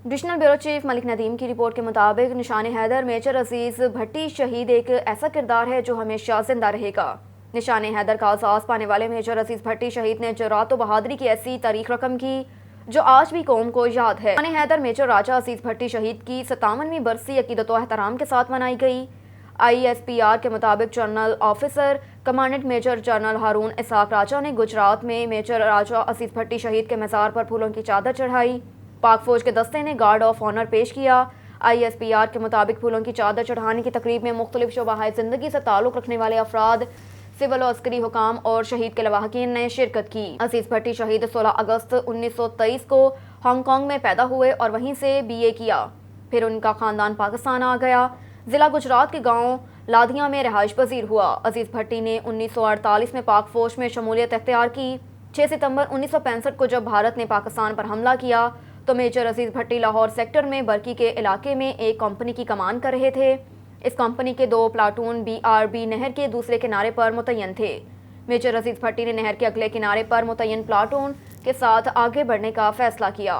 Divisional bureau chief Malik Nadeem की report के मुताबिक निशान हैदर मेजर अजीज भट्टी शहीद एक ऐसा किरदार है जो हमेशा जिंदा रहेगा। निशान हैदर का एहसास पाने वाले मेजर अजीज भट्टी शहीद ने जुर्रात व बहादुरी की ऐसी तारीख रकम की जो आज भी कौम को याद है। निशान हैदर मेजर राजा अजीज भट्टी शहीद की 57वीं बरसी अकीदत व एहतराम के साथ मनाई गई। ISPR के मुताबिक general officer commandant major general Haroon Ishaq Raja ने गुजरात में मेजर राजा अजीज भट्टी शहीद के मज़ार पर फूलों की चादर चढ़ाई। पाक फौज के दस्ते ने गार्ड ऑफ ऑनर पेश किया। ISPR के मुताबिक फूलों की चादर चढ़ाने की तकरीब में मुख्तलिफ शोबाए ज़िंदगी से ताल्लुक़ रखने वाले अफराद, सिविल और अस्करी हुकाम और शहीद के लवाहकीन ने शिरकत की। अजीज भट्टी शहीद 16 अगस्त 1923 को हांगकांग में पैदा हुए और वहीं से BA किया। फिर उनका ख़ानदान पाकिस्तान आ गया। ज़िला गुजरात के गाँव लाधिया में रहाइश पजीर हुआ। अजीज भट्टी ने 1948 में पाक फौज में शमूलियत अख्तियार की। 6 सितंबर 1965 को जब भारत ने पाकिस्तान पर हमला किया तो मेजर अजीज भट्टी लाहौर सेक्टर में बरकी के इलाके में एक कंपनी की कमान कर रहे थे। इस कंपनी के 2 प्लाटून BRB नहर के दूसरे किनारे पर मुतय्यन थे। मेजर अजीज भट्टी ने नहर के अगले किनारे पर मुतय्यन प्लाटून के साथ आगे बढ़ने का फैसला किया।